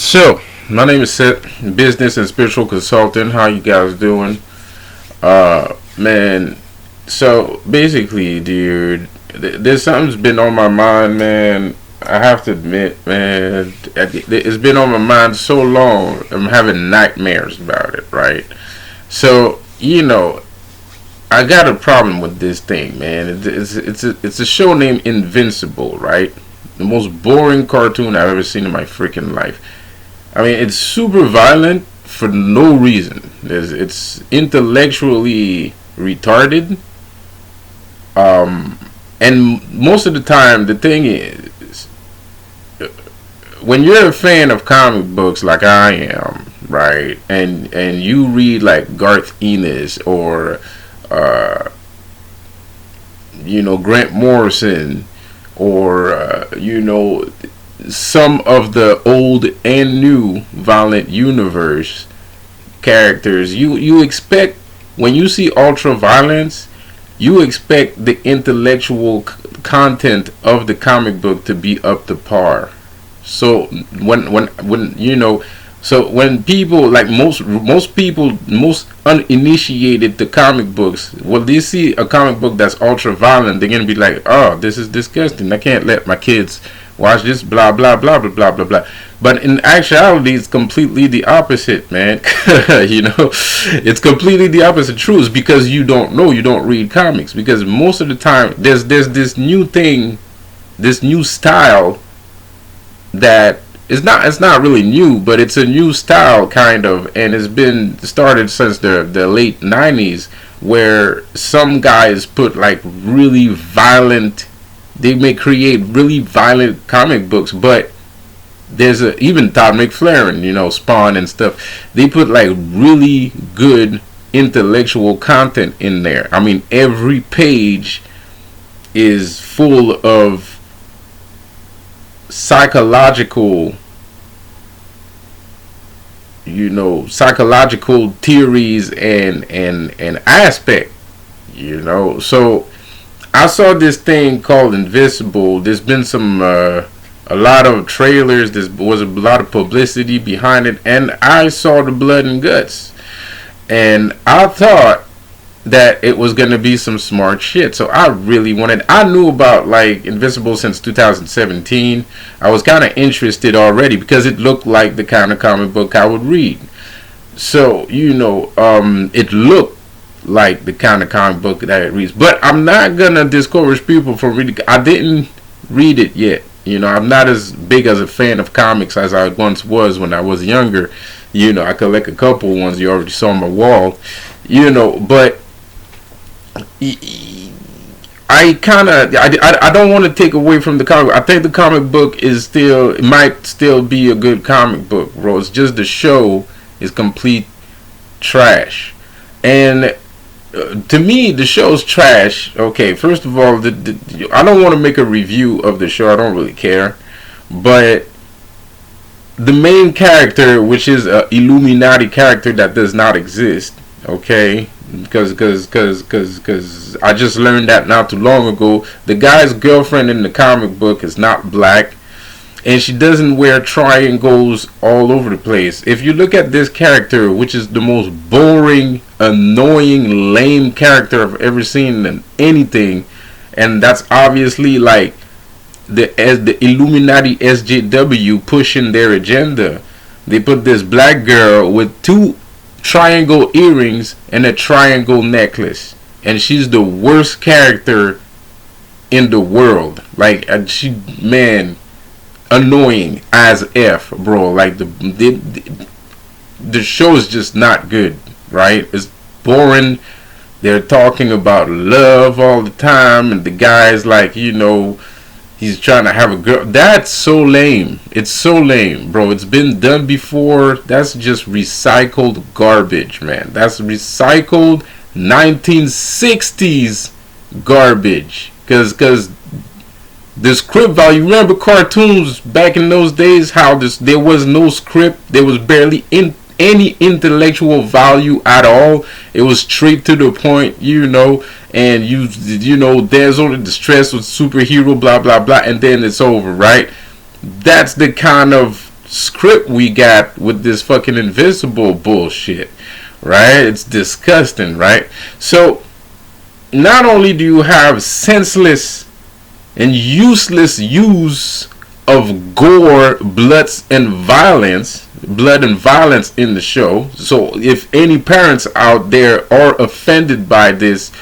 So, my name is Seth, business and spiritual consultant. How you guys doing? Man, so basically, dude, there's something's been on my mind, man. I have to admit, man, it's been on my mind so long. I'm having nightmares about it, right? So, I got a problem with this thing, man. It's a show named Invincible, right? The most boring cartoon I've ever seen in my freaking life. I mean, it's super violent for no reason. It's intellectually retarded. And most of the time, the thing is, when you're a fan of comic books like I am, right, and you read like Garth Ennis or Grant Morrison or some of the old and new Violent Universe characters, you expect, when you see ultra violence, you expect the intellectual content of the comic book to be up to par. So when people, like most people, most uninitiated to comic books, when they see a comic book that's ultra violent, they're gonna be like, "Oh, this is disgusting. I can't let my kids watch this." Blah blah blah blah blah blah blah. But in actuality, it's completely the opposite, man. It's completely the opposite. Truth, because you don't know, you don't read comics. Because most of the time, there's this new thing, this new style that it's not really new, but it's a new style kind of, and it's been started since the late 90s, where some guys put like really violent, they may create really violent comic books, but there's even Todd McFarlane, Spawn and stuff, they put like really good intellectual content in there. I mean, every page is full of psychological theories and aspect, so I saw this thing called Invincible. There's been a lot of trailers, there was a lot of publicity behind it, and I saw the blood and guts, and I thought that it was going to be some smart shit. So I knew about like Invincible since 2017. I was kind of interested already because it looked like the kind of comic book I would read. So it looked like the kind of comic book that it reads. But I'm not gonna discourage people from reading. I didn't read it yet. I'm not as big as a fan of comics as I once was when I was younger. I collect a couple ones you already saw on my wall. But I don't want to take away from the comic. I think the comic book might still be a good comic book, bro. It's just the show is complete trash. And to me, the show's trash. Okay, first of all, I don't want to make a review of the show. I don't really care. But the main character, which is a Illuminati character that does not exist, okay, because I just learned that not too long ago. The guy's girlfriend in the comic book is not black, and she doesn't wear triangles all over the place. If you look at this character, which is the most boring, annoying, lame character I've ever seen in anything, and that's obviously like the Illuminati SJW pushing their agenda. They put this black girl with two triangle earrings and a triangle necklace, and she's the worst character in the world. Like annoying as F, bro. Like the show is just not good, right? It's boring. They're talking about love all the time, and the guy's like, he's trying to have a girl. That's so lame. It's so lame, bro. It's been done before. That's just recycled garbage, man. That's recycled 1960s garbage. Because the script value, remember cartoons back in those days, how there was no script, there was barely any intellectual value at all. It was straight to the point, and there's only the stress with superhero, blah blah blah, and then it's over, right? That's the kind of script we got with this fucking Invincible bullshit, right? It's disgusting, right? So not only do you have senseless and useless use of gore, blood and violence in the show. So if any parents out there are offended by this,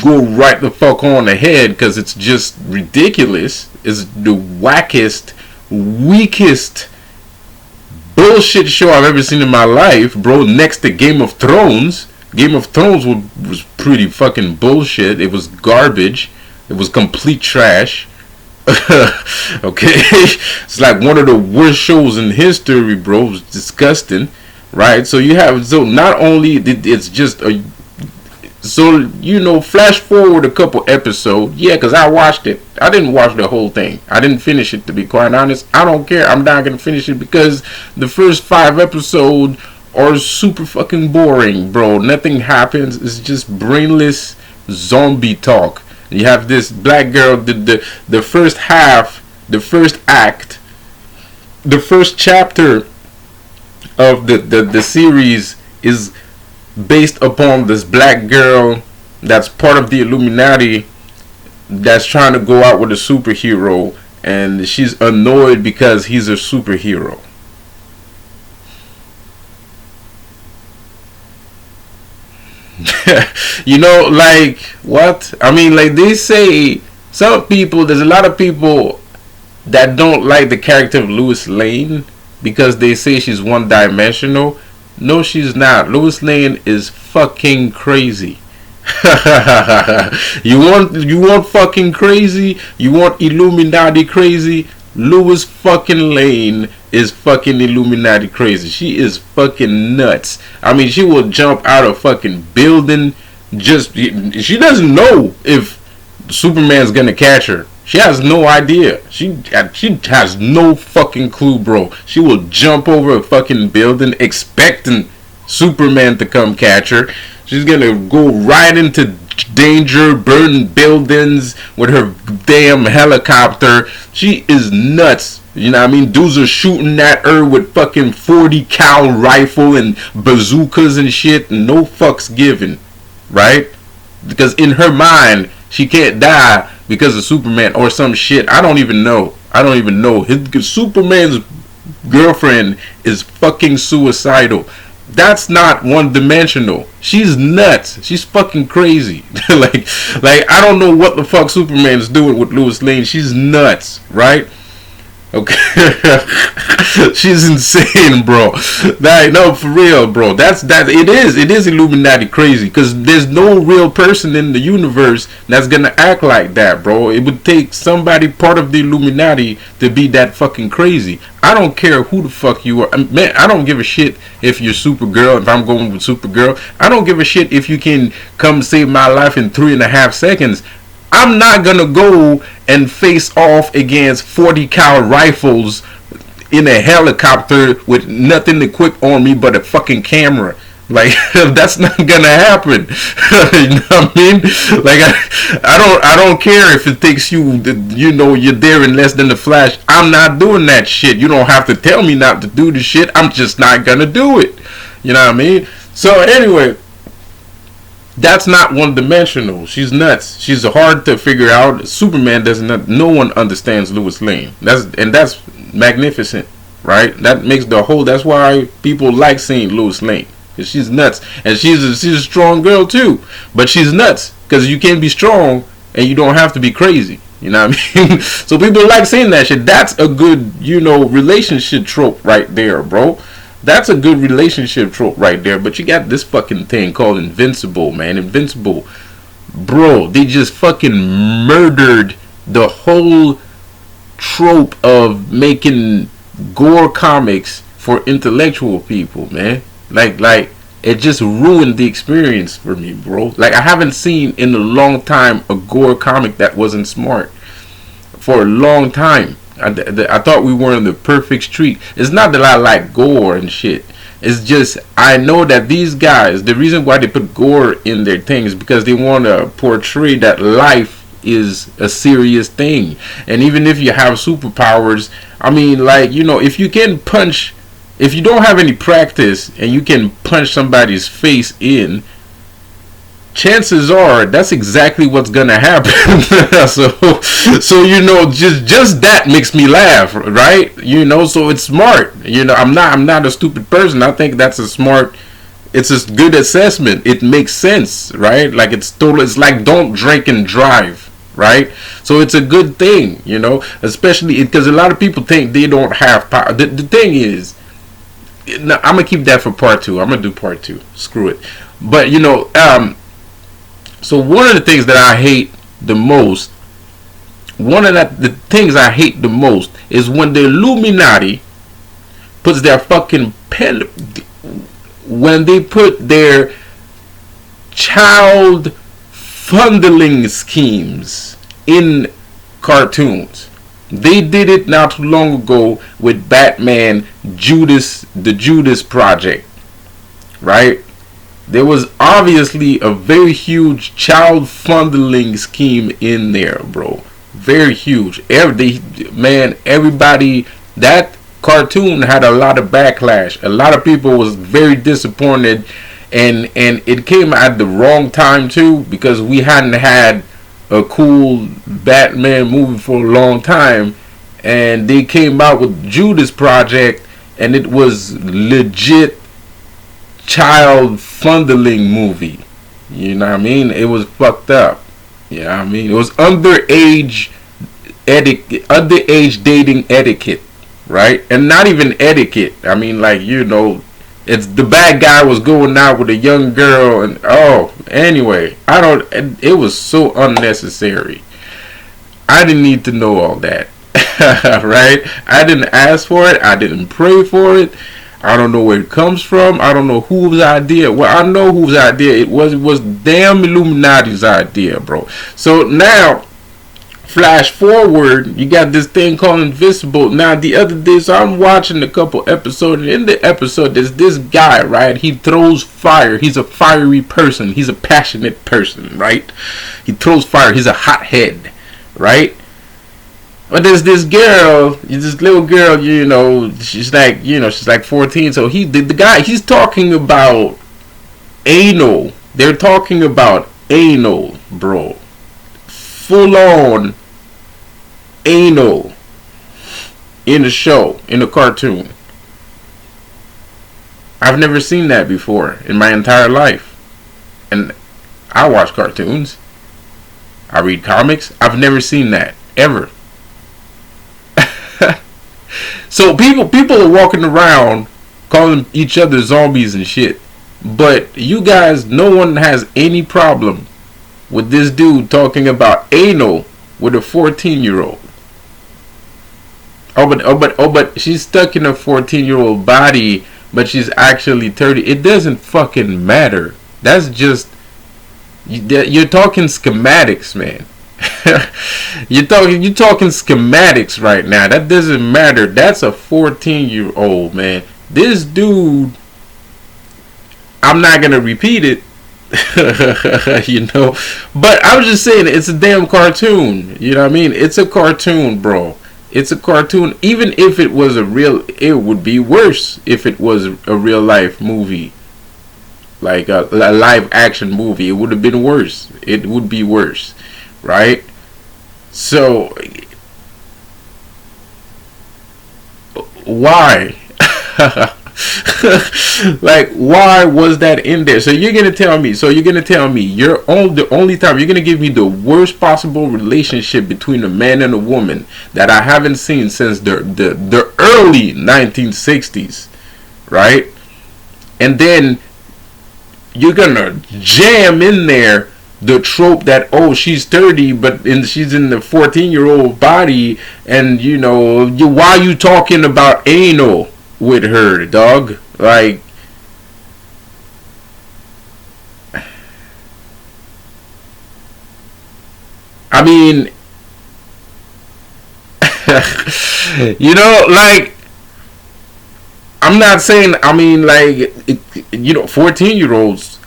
go right the fuck on ahead, because it's just ridiculous. It's the wackest, weakest bullshit show I've ever seen in my life, bro. Next to Game of Thrones. Game of Thrones was pretty fucking bullshit. It was garbage. It was complete trash. Okay, it's like one of the worst shows in history, bro. It was disgusting, right? So you have, so not only it's just a, so you know, flash forward a couple episodes, yeah, because I watched it. I didn't watch the whole thing. I didn't finish it, to be quite honest. I don't care. I'm not gonna finish it because the first 5 episodes are super fucking boring, bro. Nothing happens. It's just brainless zombie talk. You have this black girl, the first half, the first act, the first chapter of the series is based upon this black girl that's part of the Illuminati that's trying to go out with a superhero, and she's annoyed because he's a superhero. You know, like, what? I mean, like, they say, some people, there's a lot of people that don't like the character of Lois Lane because they say she's one-dimensional. No, she's not. Lois Lane is fucking crazy. You want fucking crazy? You want Illuminati crazy? Lois fucking Lane is fucking Illuminati crazy. She is fucking nuts. I mean, she will jump out of fucking building. Just, she doesn't know if Superman's gonna catch her. She has no idea. She has no fucking clue, bro. She will jump over a fucking building expecting Superman to come catch her. She's gonna go right into danger, burn buildings with her damn helicopter. She is nuts. You know what I mean? Dudes are shooting at her with fucking 40 cal rifle and bazookas and shit, and no fucks given, right? Because in her mind, she can't die because of Superman or some shit. I don't even know. Superman's girlfriend is fucking suicidal. That's not one-dimensional. She's nuts. She's fucking crazy. like I don't know what the fuck Superman's doing with Lois Lane. She's nuts, right? Okay. She's insane, bro. No, for real, bro. It is Illuminati crazy, because there's no real person in the universe that's gonna act like that, bro. It would take somebody part of the Illuminati to be that fucking crazy. I don't care who the fuck you are. Man, I don't give a shit if you're Supergirl, if I'm going with Supergirl. I don't give a shit if you can come save my life in 3.5 seconds. I'm not gonna go and face off against 40 cal rifles in a helicopter with nothing equipped on me but a fucking camera. Like, that's not gonna happen. You know what I mean? Like, I don't care if it takes you, you know, you're there in less than the flash. I'm not doing that shit. You don't have to tell me not to do the shit. I'm just not gonna do it. You know what I mean? So anyway, that's not one-dimensional. She's nuts. She's hard to figure out. Superman doesn't. No one understands Lois Lane. That's magnificent, right? That makes the whole. That's why people like seeing Lois Lane, because she's nuts, and she's a strong girl too. But she's nuts, because you can be strong and you don't have to be crazy. You know what I mean? So people like seeing that shit. That's a good, you know, relationship trope right there, bro. That's a good relationship trope right there. But you got this fucking thing called Invincible, man. Invincible. Bro, they just fucking murdered the whole trope of making gore comics for intellectual people, man. Like, it just ruined the experience for me, bro. Like, I haven't seen in a long time a gore comic that wasn't smart. For a long time. I thought we were in the perfect streak. It's not that I like gore and shit. It's just, I know that these guys, the reason why they put gore in their things is because they want to portray that life is a serious thing. And even if you have superpowers, I mean, like, you know, if you can punch, if you don't have any practice and you can punch somebody's face in, chances are that's exactly what's gonna happen. so you know, just that makes me laugh, right? You know, so it's smart. You know, I'm not a stupid person. I think that's a smart. It's a good assessment. It makes sense, right? Like it's like don't drink and drive, right? So it's a good thing, you know, especially because a lot of people think they don't have power. The thing is, no, I'm gonna keep that for part 2. I'm gonna do part 2. Screw it. But you know, so one of the things that I hate the most, the things I hate the most is when the Illuminati puts their fucking pen, when they put their child funding schemes in cartoons. They did it not too long ago with Batman, the Judas Project, right? There was obviously a very huge child funding scheme in there, bro. Very huge. Everybody, that cartoon had a lot of backlash. A lot of people was very disappointed, and it came at the wrong time too, because we hadn't had a cool Batman movie for a long time, and they came out with Judas Project, and it was legit child funding movie. You know what I mean? It was fucked up. You know what I mean? It was underage dating etiquette, right? And not even etiquette. I mean, like, you know, it's the bad guy was going out with a young girl, and anyway, it was so unnecessary. I didn't need to know all that. Right? I didn't ask for it. I didn't pray for it. I don't know where it comes from. I don't know whose idea. Well, I know whose idea it was. It was damn Illuminati's idea, bro. So now, flash forward, you got this thing called Invisible. Now, the other day, so I'm watching a couple episodes, and in the episode, there's this guy, right? He throws fire. He's a fiery person. He's a passionate person, right? He throws fire. He's a hothead, right? But there's this girl, this little girl, you know, she's like 14. So the guy, he's talking about anal. They're talking about anal, bro. Full on anal in the show, in the cartoon. I've never seen that before in my entire life. And I watch cartoons. I read comics. I've never seen that ever. So people are walking around calling each other zombies and shit. But you guys, no one has any problem with this dude talking about anal with a 14-year-old. But she's stuck in a 14-year-old body, but she's actually 30. It doesn't fucking matter. That's just, you're talking schematics, man. You're talking schematics right now. That doesn't matter. That's a 14-year-old, man. This dude, I'm not gonna repeat it. You know, but I'm just saying, it's a damn cartoon. You know what I mean? It's a cartoon, bro. It's a cartoon. Even if it was it would be worse if it was a real life movie, like a live action movie. It would have been worse. It would be worse, right? So why? Like, why was that in there? So you're gonna tell me the only time you're gonna give me the worst possible relationship between a man and a woman that I haven't seen since the early 1960s, right? And then you're gonna jam in there the trope that, oh, she's 30 but she's in the 14-year-old body, and you know, why you talking about anal with her, dog? Like, I mean, you know, like, I'm not saying, I mean, like, you know, 14-year-olds,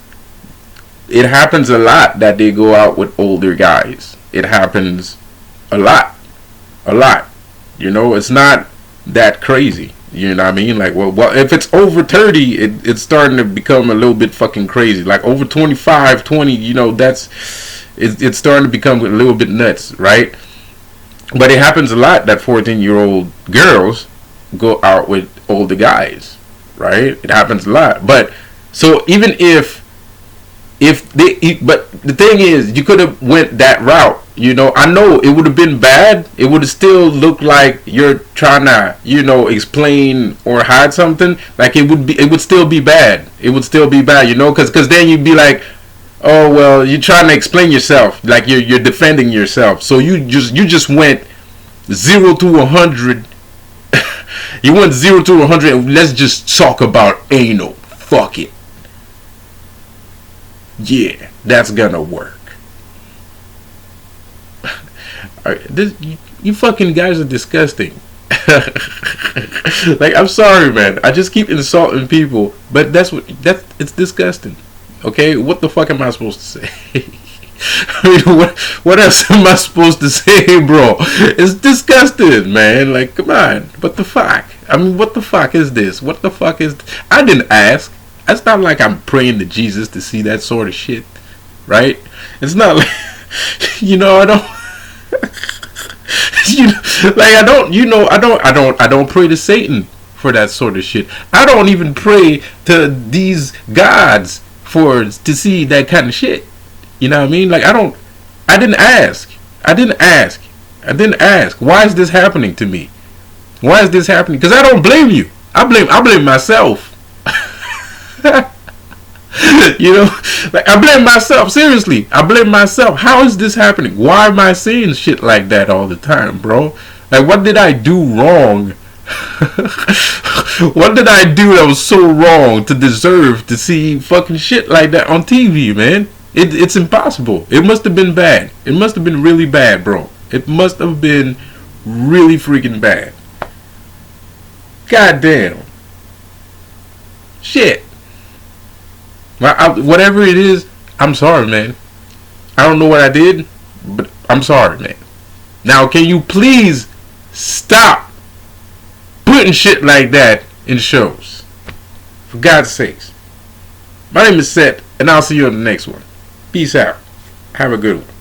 it happens a lot that they go out with older guys. it happens a lot. You know, it's not that crazy. You know what I mean? Like, well, if it's over 30, it's starting to become a little bit fucking crazy. Like over 25, 20, you know, it's starting to become a little bit nuts, right? But it happens a lot that 14-year-old girls go out with older guys, right? It happens a lot. But so even but the thing is, you could have went that route. You know, I know it would have been bad. It would have still looked like you're trying to, you know, explain or hide something. Like it would still be bad. It would still be bad, you know, because then you'd be like, oh well, you're trying to explain yourself, like you're defending yourself. So you just went 0 to 100. You went 0 to 100, and let's just talk about anal. Fuck it. Yeah, that's gonna work. You fucking guys are disgusting. Like, I'm sorry, man. I just keep insulting people, but it's disgusting. Okay, what the fuck am I supposed to say? I mean, what else am I supposed to say, bro? It's disgusting, man. Like, come on. What the fuck? I mean, what the fuck is this? What the fuck is... I didn't ask. It's not like I'm praying to Jesus to see that sort of shit, right? It's not like... You know, I don't... You know, like, I don't pray to Satan for that sort of shit. I don't even pray to these gods to see that kind of shit. You know what I mean? Like, I didn't ask. Why is this happening to me? Why is this happening? Because I don't blame you. I blame myself. You know, like, I blame myself. Seriously, I blame myself. How is this happening? Why am I saying shit like that all the time, bro? Like, what did I do wrong? What did I do that was so wrong to deserve to see fucking shit like that on TV, man? It's impossible. It must have been bad. It must have been really bad, bro. It must have been really freaking bad. God damn. Shit. Whatever it is, I'm sorry, man. I don't know what I did, but I'm sorry, man. Now, can you please stop putting shit like that in shows? For God's sakes. My name is Seth, and I'll see you on the next one. Peace out. Have a good one.